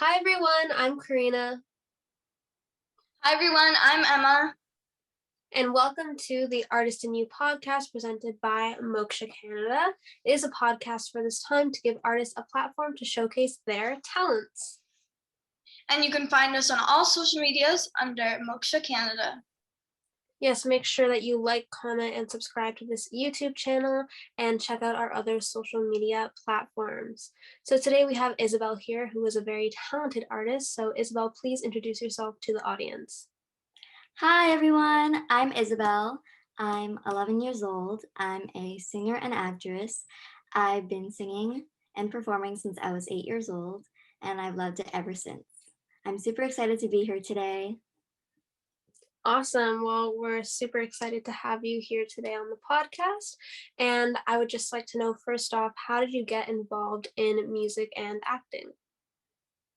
Hi everyone, I'm Karina, Hi everyone, I'm Emma. and welcome to the Artist in You podcast presented by Moksha Canada. It is a podcast for this time to give artists a platform to showcase their talents. And you can find us on all social medias under Moksha Canada. Yes, make sure that you like, comment, and subscribe to this YouTube channel and check out our other social media platforms. So today we have Isabel here, who is a very talented artist. So Isabel, please introduce yourself to the audience. Hi everyone, I'm Isabel. I'm 11 years old. I'm a singer and actress. I've been singing and performing since I was 8 years old, and I've loved it ever since. I'm super excited to be here today. Awesome. Well, we're super excited to have you here today on the podcast. And I would just like to know, first off, how did you get involved in music and acting?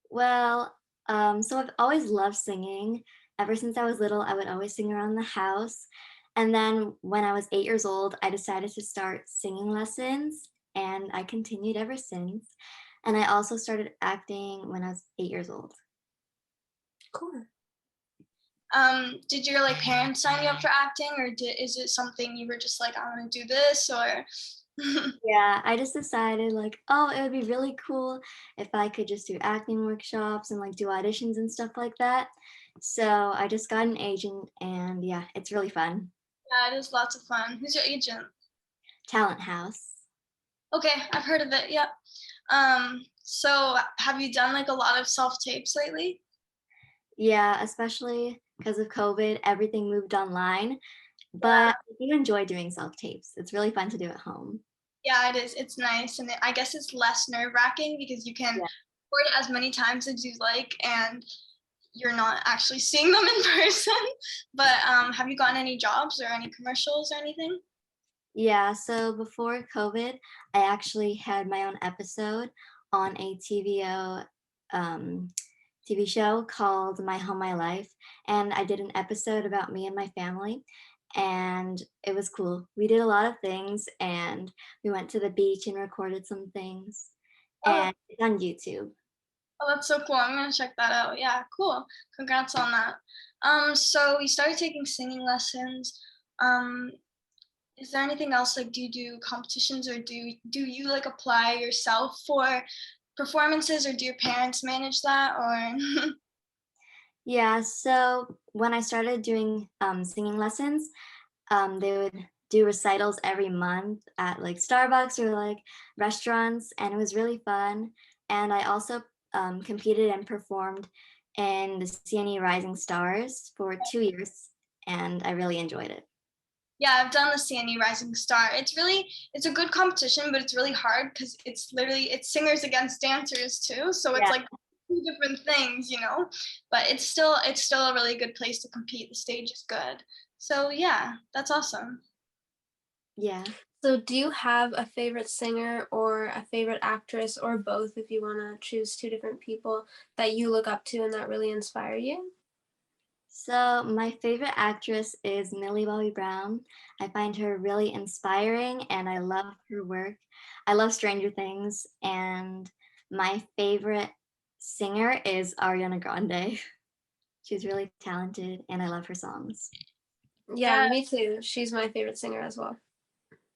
Well, so I've always loved singing. Ever since I was little, I would always sing around the house. And then when I was 8 years old, I decided to start singing lessons, and I continued ever since. And I also started acting when I was 8 years old. Cool. Did your parents sign you up for acting, or is it something you were just like, I want to do this, or? Yeah, I just decided oh, it would be really cool if I could just do acting workshops and do auditions and stuff like that. So I just got an agent, and yeah, it's really fun. Yeah, it is lots of fun. Who's your agent? Talent House. Okay, I've heard of it. Yep. So have you done a lot of self-tapes lately? Yeah, especially because of COVID, everything moved online. But I do enjoy doing self-tapes. It's really fun to do at home. Yeah, it is. It's nice, and I guess it's less nerve-wracking because you can record it as many times as you like, and you're not actually seeing them in person. But have you gotten any jobs or any commercials or anything? Yeah, so before COVID, I actually had my own episode on a TV show called My Home, My Life, and I did an episode about me and my family, and it was cool. We did a lot of things, and we went to the beach and recorded some things, and it's on YouTube. Oh, that's so cool. I'm gonna check that out. Yeah, cool. Congrats on that. So you started taking singing lessons. Um, is there anything else, do you do competitions, or do you apply yourself for performances, or do your parents manage that, or? Yeah, so when I started doing singing lessons, they would do recitals every month at Starbucks or restaurants, and it was really fun. And I also competed and performed in the CNE Rising Stars for 2 years, and I really enjoyed it. Yeah, I've done the CNE Rising Star. It's a good competition, but it's really hard because it's singers against dancers too. So it's two different things, But it's still a really good place to compete. The stage is good. So yeah, that's awesome. Yeah. So do you have a favorite singer or a favorite actress, or both, if you want to choose two different people that you look up to and that really inspire you? So my favorite actress is Millie Bobby Brown. I find her really inspiring, and I love her work. I love Stranger Things, and my favorite singer is Ariana Grande. She's really talented, and I love her songs. Yeah, me too. She's my favorite singer as well.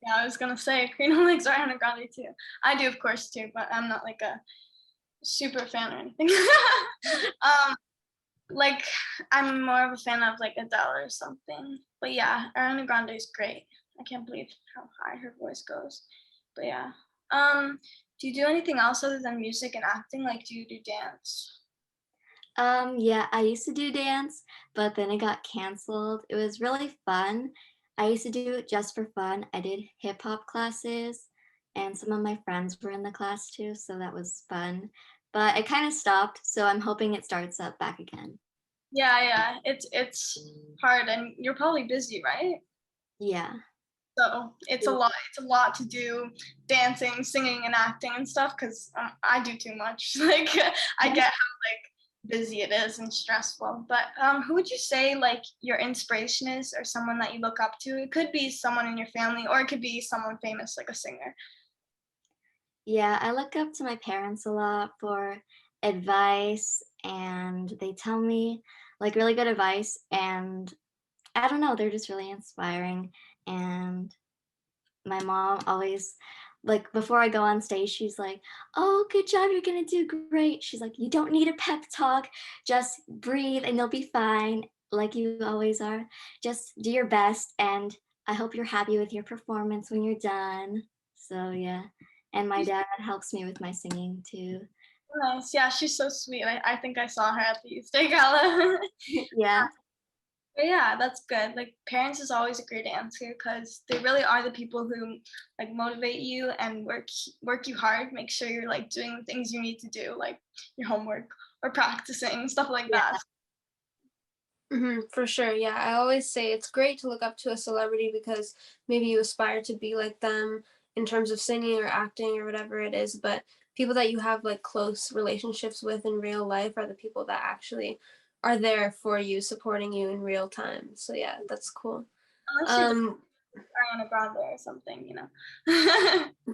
Yeah, I was gonna say Karina likes Ariana Grande too. I do, of course, too, but I'm not a super fan or anything. I'm more of a fan of Adele or something. But yeah, Ariana Grande is great. I can't believe how high her voice goes. But yeah. Do you do anything else other than music and acting? Do you do dance? Yeah, I used to do dance, but then it got canceled. It was really fun. I used to do it just for fun. I did hip hop classes, and some of my friends were in the class too, so that was fun. But it kind of stopped, so I'm hoping it starts up back again. Yeah. It's hard, and you're probably busy, right? Yeah. So it's a lot. It's a lot to do, dancing, singing, and acting and stuff. Because I do too much. I get how busy it is and stressful. But who would you say your inspiration is, or someone that you look up to? It could be someone in your family, or it could be someone famous, like a singer. Yeah, I look up to my parents a lot for advice, and they tell me like really good advice, and I don't know, they're just really inspiring. And my mom always, like, before I go on stage, she's like, "Oh, good job, you're gonna do great." She's like, "You don't need a pep talk, just breathe and you'll be fine, like you always are. Just do your best, and I hope you're happy with your performance when you're done." So, yeah. And my dad helps me with my singing too. Nice. Yeah, she's so sweet. I think I saw her at the Easter Gala. Yeah. But yeah, that's good. Like parents is always a great answer because they really are the people who like motivate you and work you hard. Make sure you're like doing the things you need to do, like your homework or practicing stuff like Yeah. that. For sure. Yeah. I always say it's great to look up to a celebrity because maybe you aspire to be like them in terms of singing or acting or whatever it is. But people that you have like close relationships with in real life are the people that actually are there for you, supporting you in real time. So yeah, that's cool. Unless you're Um, Ariana Grande or something, you know.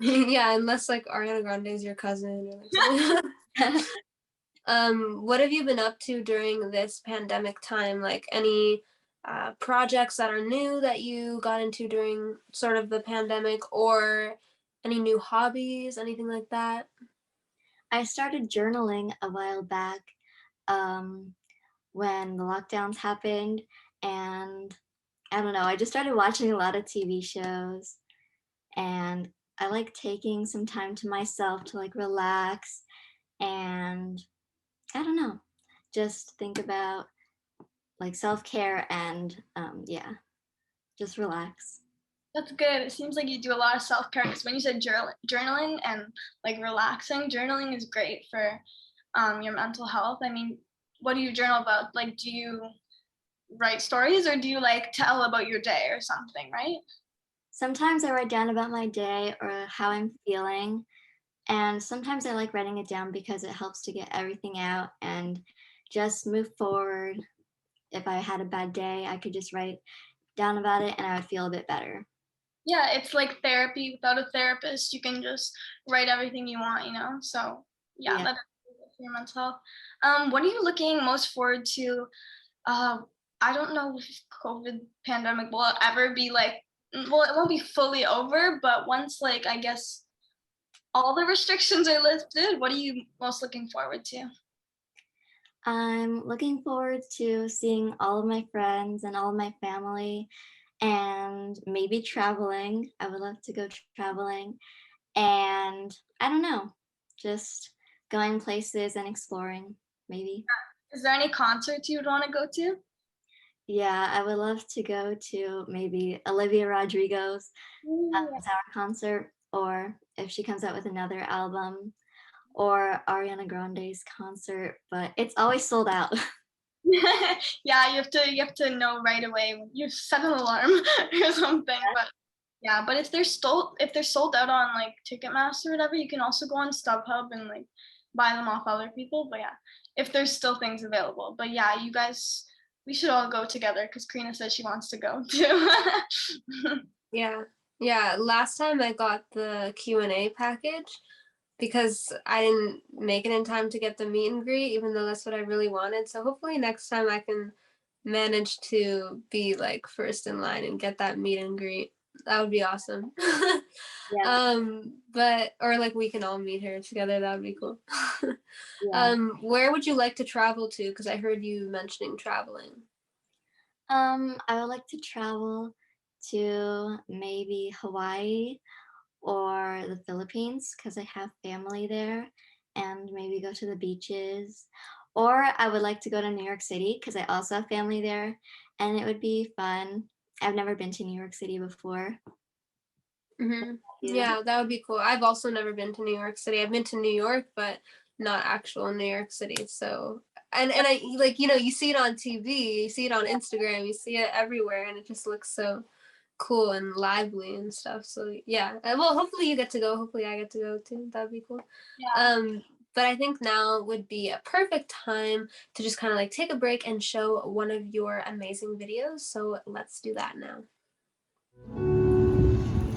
yeah, unless like Ariana Grande is your cousin or like something. What have you been up to during this pandemic time? Like any projects that are new that you got into during sort of the pandemic, or any new hobbies, anything like that? I started journaling a while back, um, when the lockdowns happened, and I don't know, I just started watching a lot of TV shows, and I like taking some time to myself to like relax, and I don't know, just think about like self-care and yeah, just relax. That's good. It seems like you do a lot of self care because when you said journaling and like relaxing, journaling is great for your mental health. I mean, what do you journal about? Like, do you write stories or do you like tell about your day or something, right? Sometimes I write down about my day or how I'm feeling, and sometimes I like writing it down because it helps to get everything out and just move forward. If I had a bad day, I could just write down about it and I would feel a bit better. Yeah, it's like therapy without a therapist. You can just write everything you want, you know? So, yeah, Yeah. that's good for your mental health. What are you looking most forward to? Uh, I don't know if COVID pandemic will ever be like, well, it won't be fully over, but once, like, I guess all the restrictions are lifted, what are you most looking forward to? I'm looking forward to seeing all of my friends and all of my family and maybe traveling. I would love to go traveling. And I don't know, just going places and exploring, maybe. Is there any concerts you'd want to go to? Yeah, I would love to go to maybe Olivia Rodrigo's Mm, Sour concert, or if she comes out with another album, or Ariana Grande's concert, but it's always sold out. yeah, you have to know right away when you set an alarm or something. But yeah, but if they're sold out on like Ticketmaster or whatever, you can also go on StubHub and like buy them off other people. But yeah, if there's still things available. But yeah, you guys, we should all go together because Karina says she wants to go too. Yeah. Yeah, last time I got the Q&A package because I didn't make it in time to get the meet and greet, even though that's what I really wanted. So hopefully next time I can manage to be like first in line and get that meet and greet. That would be awesome. Yeah, But or like we can all meet her together. That would be cool. yeah. Where would you like to travel to? Because I heard you mentioning traveling. I would like to travel to maybe Hawaii or the Philippines because I have family there, and maybe go to the beaches. Or I would like to go to New York City because I also have family there, and it would be fun. I've never been to New York City before. You? Yeah, that would be cool. I've also never been to New York City. I've been to New York, but not actual New York City. So, and I like, you see it on TV, you see it on Instagram, you see it everywhere, and it just looks so cool and lively and stuff. So yeah, well, hopefully you get to go. Hopefully I get to go too. That'd be cool. Yeah. Um, but I think now would be a perfect time to just kind of like take a break and show one of your amazing videos. So let's do that now.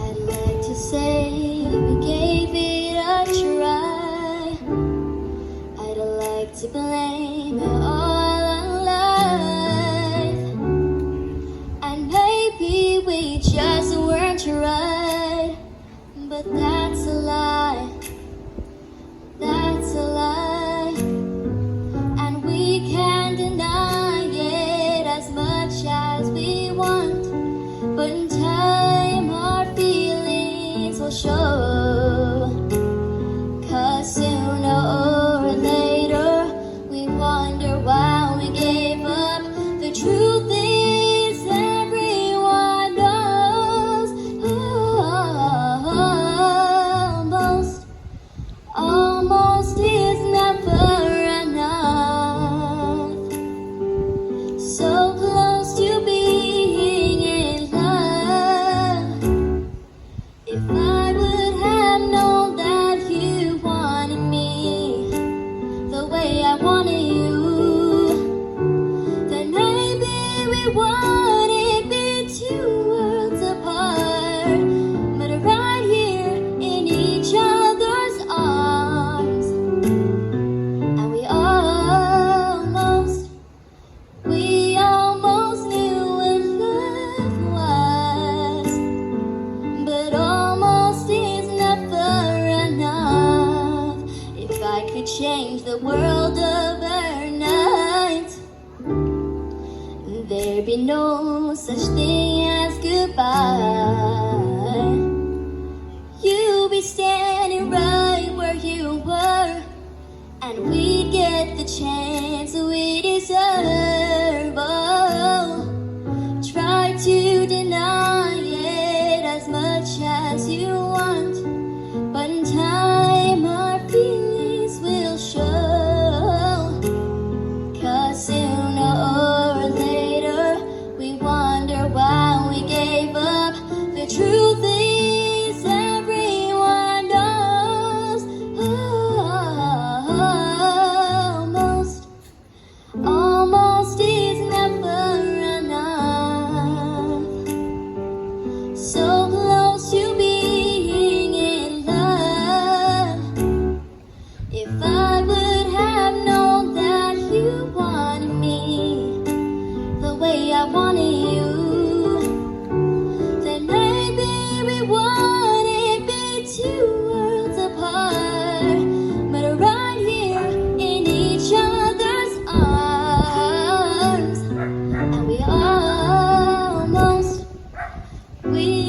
I'd like to say we gave it a try. I'd like to blame it all on life. And maybe we just weren't right, but that's a lie, that's a lie. And we can't deny it as much as we want, but in time our feelings will show. 'Cause sooner or later we wonder why we gave up. The truth is everyone knows. Almost is never enough. So close to being in love. If I would have known that you wanted me the way I wanted you, then maybe we wouldn't be 2 worlds apart, but right here in each other's arms. And we almost knew what love was, but almost is never enough. If I could change the world overnight, there'd be no such thing as goodbye. You'd be standing right where you were, and we'd get the chance we deserve. Oh, try to deny it as much as you want, but in time our feelings will show. 'Cause sooner or later we wonder why we gave up. The truth is everyone knows. Almost is never enough. So close to being in love. If I would have known that you wanted me the way I wanted you, then maybe we wouldn't be 2 worlds apart, but right here in each other's arms. And we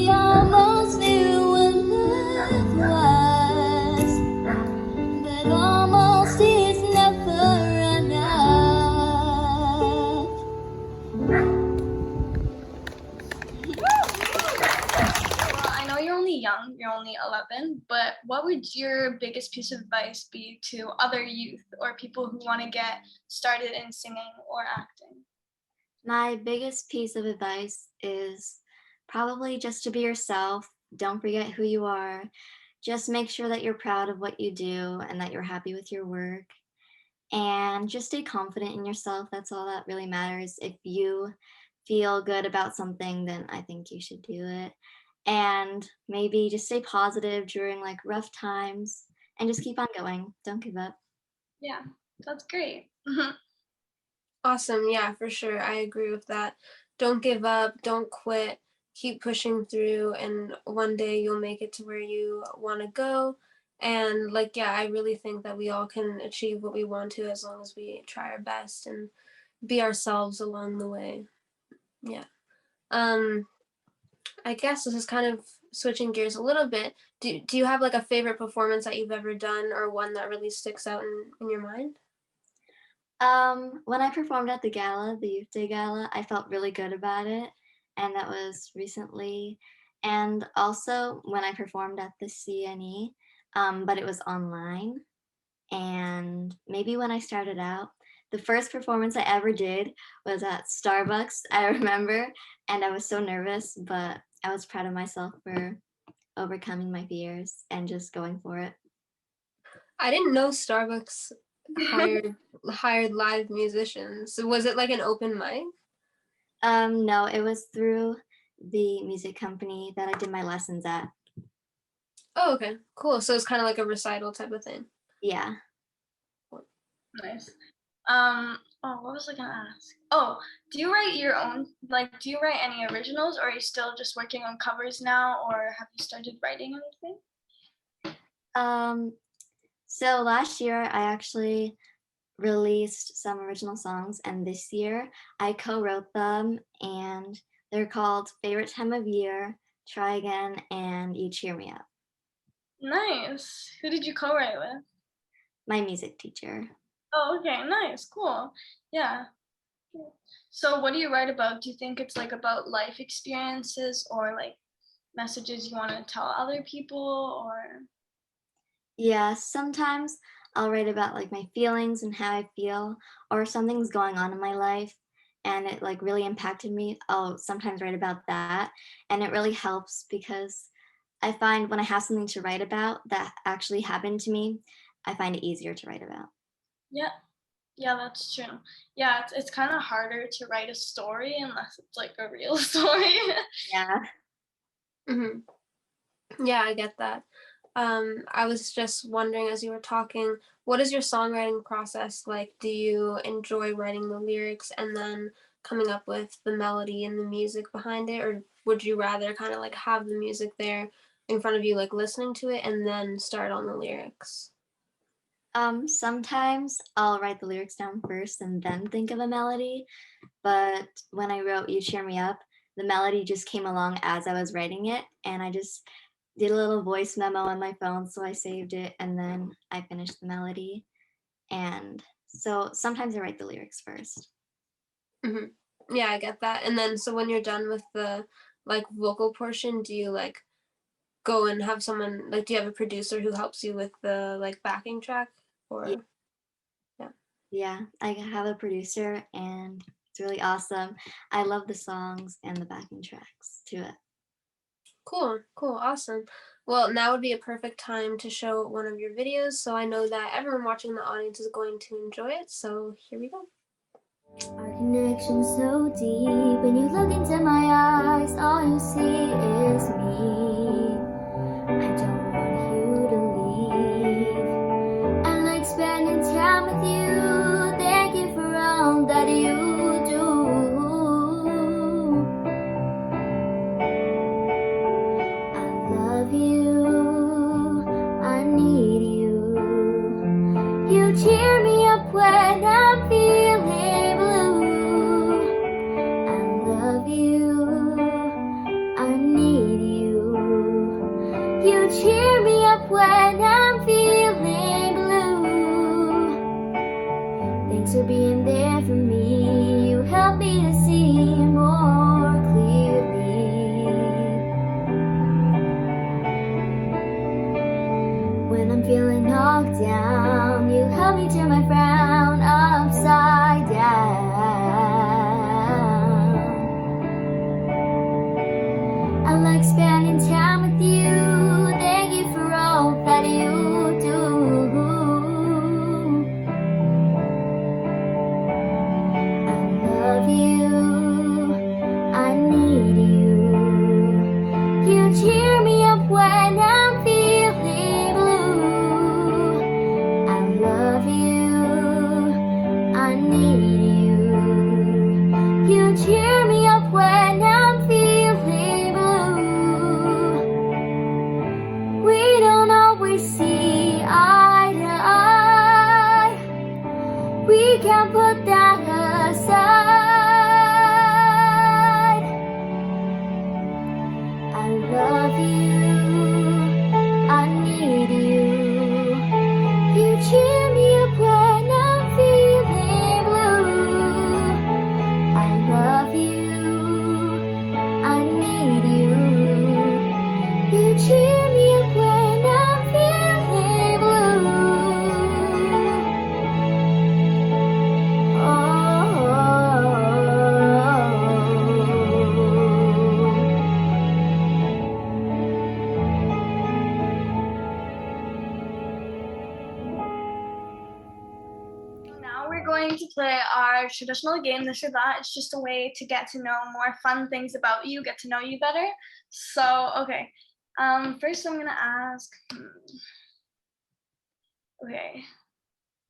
almost knew what love was, but almost is never enough. Well, I know you're only young, you're only 11, but what would your biggest piece of advice be to other youth or people who want to get started in singing or acting? My biggest piece of advice is probably just to be yourself. Don't forget who you are. Just make sure that you're proud of what you do and that you're happy with your work. And just stay confident in yourself. That's all that really matters. If you feel good about something, then I think you should do it. And maybe just stay positive during like rough times and just keep on going. Don't give up. Yeah, that's great. Awesome. Yeah, for sure. I agree with that. Don't give up, don't quit, keep pushing through, and one day you'll make it to where you want to go. And like, yeah, I really think that we all can achieve what we want to as long as we try our best and be ourselves along the way. Yeah. Um, I guess this is kind of switching gears a little bit. Do you have like a favorite performance that you've ever done or one that really sticks out in your mind? When I performed at the gala, the Youth Day Gala, I felt really good about it, and that was recently. And also when I performed at the CNE, but it was online. And maybe when I started out, the first performance I ever did was at Starbucks, I remember, and I was so nervous, but I was proud of myself for overcoming my fears and just going for it. I didn't know Starbucks hired live musicians. So was it like an open mic? No, it was through the music company that I did my lessons at. Oh, okay. Cool. So it's kind of like a recital type of thing. Yeah. Nice. Oh, what was I gonna ask? Oh, do you write your own, like, do you write any originals, or are you still just working on covers now, or have you started writing anything? Um, so last year I actually released some original songs, and this year I co-wrote them, and they're called Favorite Time of Year, Try Again, and You Cheer Me Up. Nice. Who did you co-write with? My music teacher. Oh, okay, nice, cool. Yeah. Cool. So what do you write about? Do you think it's like about life experiences or like messages you want to tell other people or Yeah, sometimes I'll write about like my feelings and how I feel, or something's going on in my life and it like really impacted me. I'll sometimes write about that. And it really helps because I find when I have something to write about that actually happened to me, I find it easier to write about. yeah, yeah, that's true. Yeah, it's kind of harder to write a story unless it's like a real story. Yeah. Mhm. Yeah, I get that. I was just wondering as you were talking, what is your songwriting process like? Do you enjoy writing the lyrics and then coming up with the melody and the music behind it, or would you rather kind of like have the music there in front of you, like listening to it, and then start on the lyrics? Sometimes I'll write the lyrics down first and then think of a melody. But when I wrote You Cheer Me Up, the melody just came along as I was writing it. And I just did a little voice memo on my phone. So I saved it and then I finished the melody. And so sometimes I write the lyrics first. Hmm. Yeah, I get that. And then so when you're done with the like vocal portion, do you like go and have someone like do you have a producer who helps you with the like backing track Yeah. or yeah. Yeah. I have a producer and it's really awesome. I love the songs and the backing tracks to it. Cool, cool, awesome. Well, now would be a perfect time to show one of your videos, so I know that everyone watching the audience is going to enjoy it. So here we go. Our connection's so deep. When you look into my eyes, all you see is me. I don't want you to leave. I like spending time with you. Thank you for all that you do. I love you. I need you. You cheer me up when I'm feeling blue. I love you. I need you. You cheer me up when I'm feeling blue. Thanks for being there for me. You help me to see more clearly. When I'm feeling knocked down, you help me turn my frown upside down. I like spending time with you. Thank you for all that you do. I love you. I need you. You cheer me up when I'm feeling blue. I love you. I need you. You cheer me up when I'm feeling blue. We don't always see eye to eye. We can put that aside. I love you. I need you. You cheer me up when I'm feeling blue. I love you. I need you. You cheer me up when I'm feeling blue. now we're going to play our traditional game, this or that. It's just a way to get to know more fun things about you, get to know you better. So, okay. First I'm gonna ask, okay.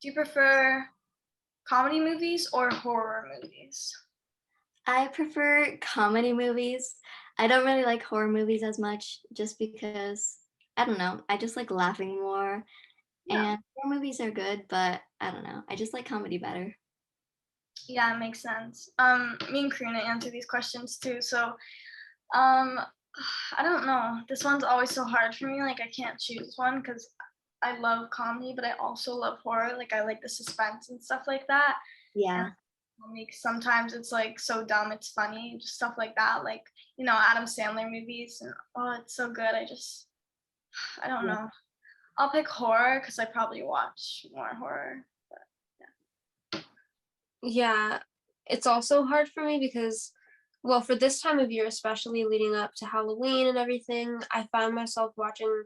Do you prefer comedy movies or horror movies? I prefer comedy movies. I don't really like horror movies as much just because I don't know, I just like laughing more. Yeah. And horror movies are good, but I don't know. I just like comedy better. Yeah, it makes sense. Me and Karina answer these questions too. So, um, I don't know. This one's always so hard for me. Like, I can't choose one because I love comedy, but I also love horror. Like, I like the suspense and stuff like that. And Yeah. like sometimes it's like so dumb, it's funny, just stuff like that. Like, Adam Sandler movies, and oh, it's so good. I don't Yeah. know. I'll pick horror because I probably watch more horror. Yeah, it's also hard for me because, well, for this time of year, especially leading up to Halloween and everything, I find myself watching,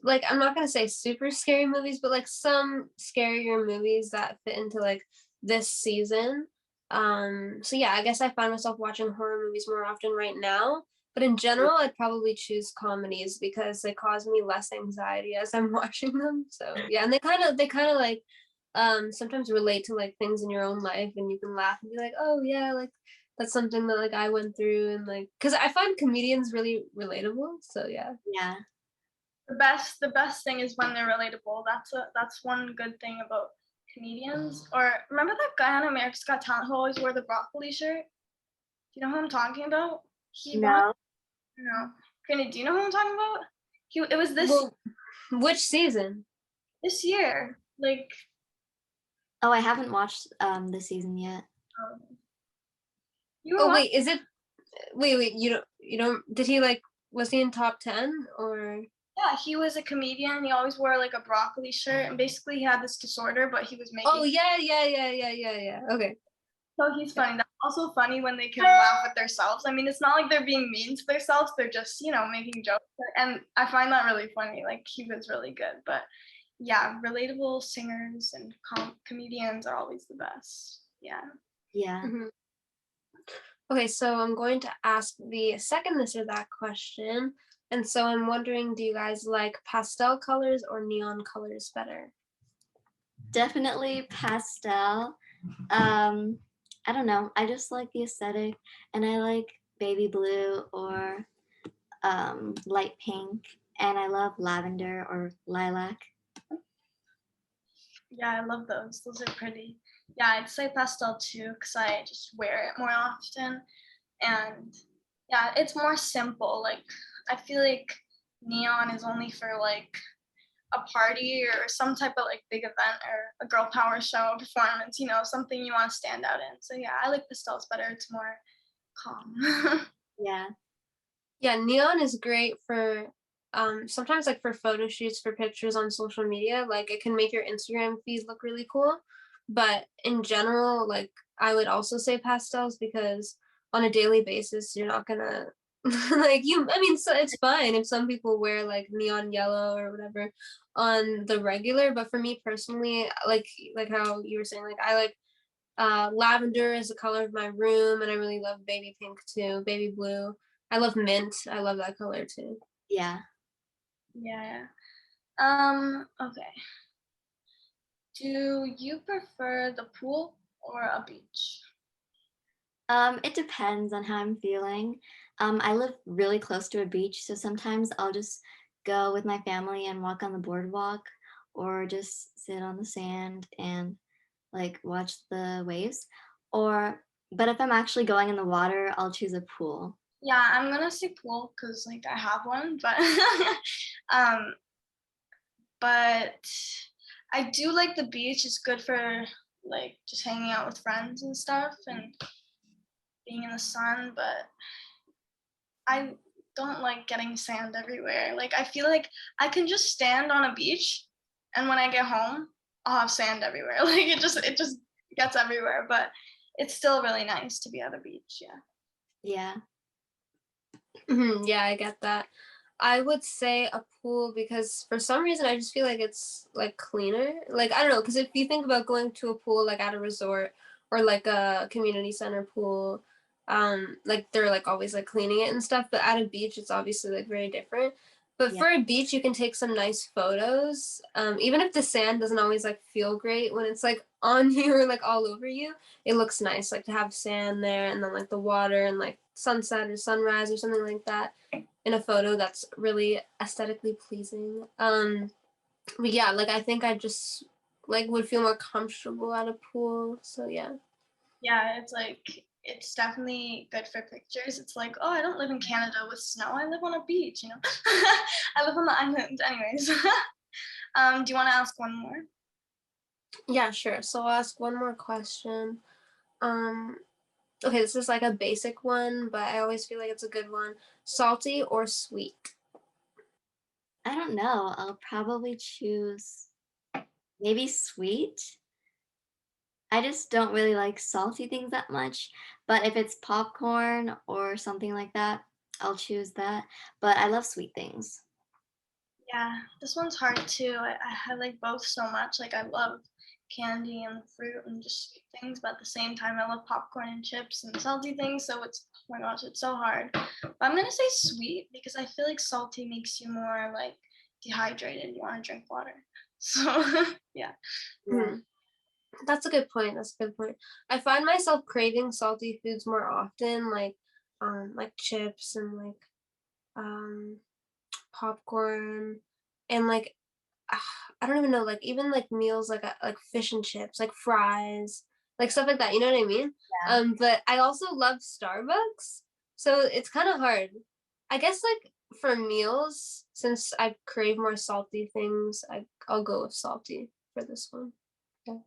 like, I'm not gonna say super scary movies, but like some scarier movies that fit into like this season. So yeah, I guess I find myself watching horror movies more often right now. But in general, I'd probably choose comedies because they cause me less anxiety as I'm watching them. So yeah, and they kind of like sometimes relate to like things in your own life, and you can laugh and be like, oh yeah, like that's something that like I went through, and like because I find comedians really relatable. So yeah. Yeah. The best thing is when they're relatable. That's one good thing about comedians. Or remember that guy on America's Got Talent who always wore the broccoli shirt? Do you know who I'm talking about? He won. No. No. Karina, do you know who I'm talking about? It was Well, which season? this year. Like, Oh, I haven't watched this season yet. um, you were Oh watching. wait, is it? Wait, you don't. Did he like? Was he in top 10 or? Yeah, he was a comedian. He always wore like a broccoli shirt, and basically he had this disorder, but he was Oh making. yeah. Okay. So he's funny. That's also funny when they can laugh at themselves. I mean, it's not like they're being mean to themselves. They're just, making jokes. And I find that really funny. Like, he was really good. But yeah, relatable singers and comedians are always the best. Yeah. Yeah. Mhm. Okay, so I'm going to ask the second this or that question. And so I'm wondering, do you guys like pastel colors or neon colors better? Definitely pastel. Um, I don't know. I just like the aesthetic and I like baby blue or light pink and I love lavender or lilac. Yeah, I love those. Those are pretty. Yeah, I'd say pastel too, because I just wear it more often. And yeah, it's more simple. Like, I feel like neon is only for like a party or some type of like big event or a girl power show performance, something you want to stand out in. So yeah, I like pastels better. It's more calm. Yeah. Yeah, neon is great for sometimes like for photo shoots for pictures on social media. Like it can make your Instagram feed look really cool. But in general, like I would also say pastels because on a daily basis you're not gonna like you I mean so it's fine if some people wear like neon yellow or whatever on the regular, but for me personally, like how you were saying, like I like lavender is the color of my room, and I really love baby pink too, baby blue. I love mint. I love that color too. Yeah. Yeah. Okay. Do you prefer the pool or a beach? It depends on how I'm feeling. I live really close to a beach, so sometimes I'll just go with my family and walk on the boardwalk or just sit on the sand and like watch the waves. Or but if I'm actually going in the water, I'll choose a pool. Yeah, I'm gonna say pool because like I have one, but um, but I do like the beach. It's good for like just hanging out with friends and stuff and being in the sun, but I don't like getting sand everywhere. Like, I feel like I can just stand on a beach and when I get home, I'll have sand everywhere. Like, it just gets everywhere, but it's still really nice to be at a beach. Yeah. Yeah. Yeah, I get that. I would say a pool because for some reason I just feel like it's like cleaner. Like I don't know, because if you think about going to a pool like at a resort or like a community center pool, like they're like always like cleaning it and stuff. But at a beach, it's obviously like very different. But Yeah. for a beach, you can take some nice photos. Even if the sand doesn't always like feel great when it's like on you or like all over you, it looks nice like to have sand there and then like the water and like sunset or sunrise or something like that in a photo that's really aesthetically pleasing. But yeah, like I think I just like would feel more comfortable at a pool. So yeah. Yeah, it's like it's definitely good for pictures. It's like, oh, I don't live in Canada with snow. I live on a beach, you know. I live on the island, anyways. Do you want to ask one more? Yeah, sure. So I'll ask one more question. Um, okay, this is like a basic one, but I always feel like it's a good one. Salty or sweet? I don't know. I'll probably choose maybe sweet. I just don't really like salty things that much. But if it's popcorn or something like that, I'll choose that. But I love sweet things. Yeah, this one's hard too. I like both so much. Like I love candy and fruit and just sweet things, but at the same time I love popcorn and chips and salty things. So it's oh my gosh, it's so hard. But I'm gonna say sweet because I feel like salty makes you more like dehydrated. You want to drink water. So yeah. Yeah. Hmm. That's a good point. That's a good point. I find myself craving salty foods more often, like chips and like um popcorn and like I don't even know, like even like meals like fish and chips, like fries, like stuff like that. You know what I mean? Yeah. But I also love Starbucks, so it's kind of hard. I guess like for meals, since I crave more salty things, I'll go with salty for this one. Yeah.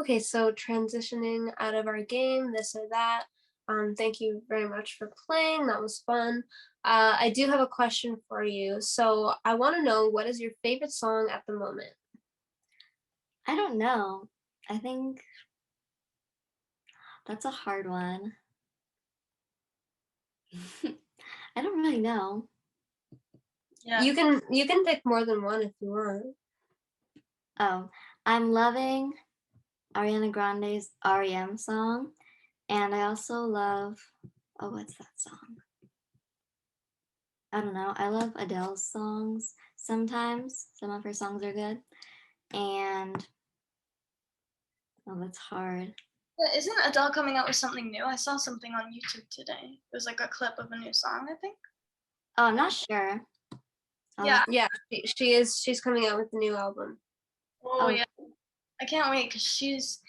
Okay, so transitioning out of our game, this or that. Thank you very much for playing. That was fun. I do have a question for you. So I want to know, what is your favorite song at the moment? I don't know. I think that's a hard one. I don't really know. Yeah. You can pick more than one if you want. Oh, I'm loving Ariana Grande's REM song. And I also love, oh, what's that song? I don't know. I love Adele's songs sometimes. Some of her songs are good. And, oh, that's hard. Yeah, isn't Adele coming out with something new? I saw something on YouTube today. It was like a clip of a new song, I think. Oh, I'm not sure. Yeah. I'll, Yeah, she's coming out with a new album. Oh oh, yeah. I can't wait because she's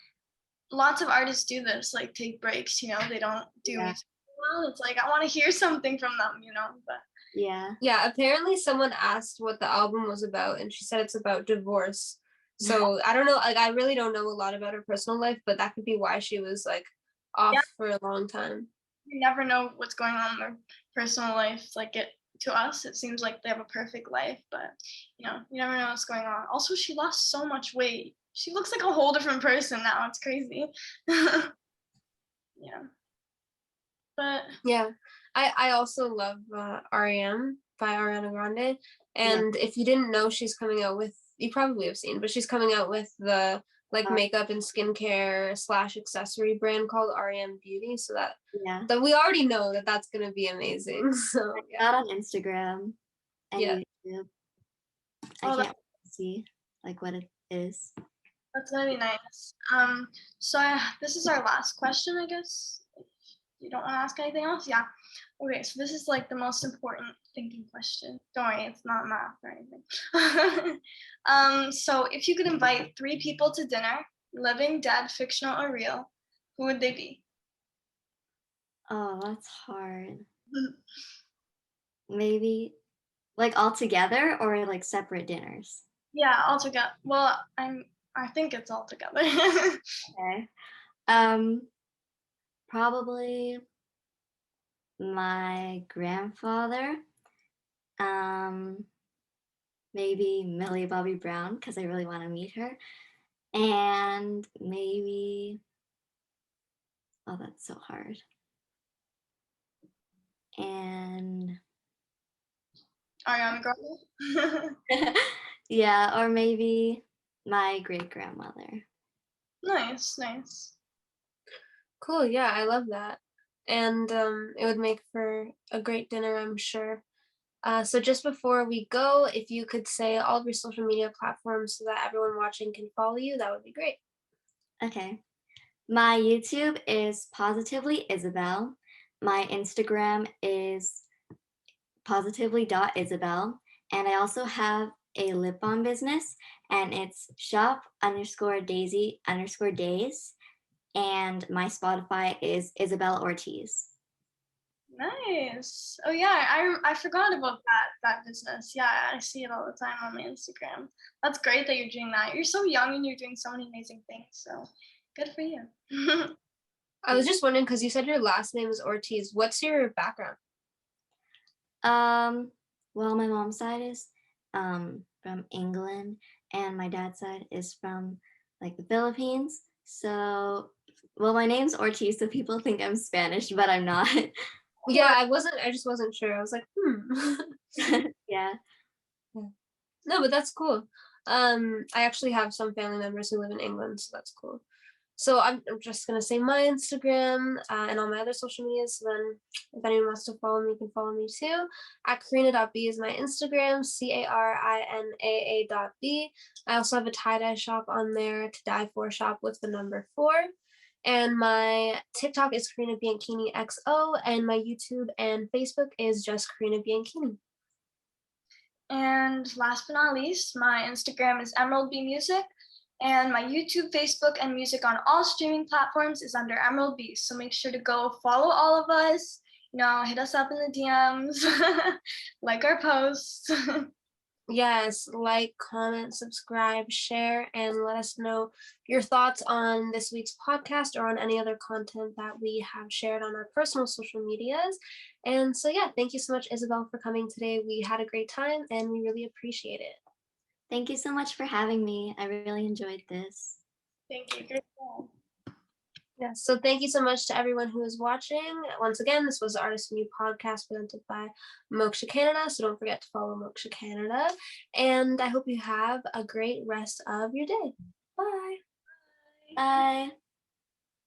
lots of artists do this, like take breaks, you know, they don't do yeah. music. Well, it's like I want to hear something from them, you know. But Yeah. Yeah, apparently someone asked what the album was about, and she said it's about divorce. So I don't know, like I really don't know a lot about her personal life, but that could be why she was like yeah, off for a long time. you never know what's going on in their personal life. Like it to us, it seems like they have a perfect life, but you know, you never know what's going on. Also, she lost so much weight. She looks like a whole different person now. It's crazy. Yeah, but Yeah. I also love REM by Ariana Grande. Yeah. And if you didn't know, she's coming out with, you probably have seen, but she's coming out with the like Uh, makeup and skincare slash accessory brand called REM Beauty. So that yeah. that we already know that that's gonna be amazing. So yeah. Not on Instagram and Yeah. YouTube. I oh, can't wait to see like what it is. that's gonna be nice. So this is our last question, I guess. If you don't want to ask anything else, yeah. Okay, so this is like the most important thinking question. Don't worry, it's not math or anything. So if you could invite 3 people to dinner, living, dead, fictional, or real, who would they be? Oh, that's hard. Maybe like all together or like separate dinners. Yeah, all together. Well, I think it's all together. Okay. Um, Probably my grandfather. Um, Maybe Millie Bobby Brown because I really want to meet her. And maybe, oh, that's so hard. And Ariana Grande. yeah, or maybe my great grandmother. Nice, nice. Cool. Yeah, I love that. And it would make for a great dinner, I'm sure. So just before we go, if you could say all of your social media platforms so that everyone watching can follow you, that would be great. Okay. My YouTube is Positively Isabel. My Instagram is positively.isabel. And I also have a lip balm business, and it's shop_daisy_days. And my Spotify is Isabel Ortiz. Nice. Oh yeah, I forgot about that business. Yeah, I see it all the time on my Instagram. That's great that you're doing that. You're so young and you're doing so many amazing things. So good for you. I was just wondering because you said your last name is Ortiz. What's your background? Um, well, my mom's side is from England, and my dad's side is from like the Philippines. So, well, my name's Ortiz, so people think I'm Spanish, but I'm not. Yeah, I just wasn't sure. I was like, Yeah. Yeah. No, but that's cool. I actually have some family members who live in England, so that's cool. So I'm just gonna say my Instagram and all my other social medias. So then, if anyone wants to follow me, you can follow me too. At Karina.b is my Instagram. CARINAA.b. I also have a tie dye shop on there. To die for shop with the number 4. And my TikTok is Karina Bianchini XO, and my YouTube and Facebook is just Karina Bianchini. And last but not least, my Instagram is Emerald B Music, and my YouTube, Facebook, and music on all streaming platforms is under Emerald B. So make sure to go follow all of us. Hit us up in the DMs, like our posts. Yes, like, comment, subscribe, share, and let us know your thoughts on this week's podcast or on any other content that we have shared on our personal social medias. And so, yeah, thank you so much, Isabel, for coming today. We had a great time and we really appreciate it. Thank you so much for having me. I really enjoyed this. Thank you. Great job. Yes, so thank you so much to everyone who is watching. Once again, this was the Artist in You podcast presented by Moksha Canada, so don't forget to follow Moksha Canada, and I hope you have a great rest of your day. Bye. Bye.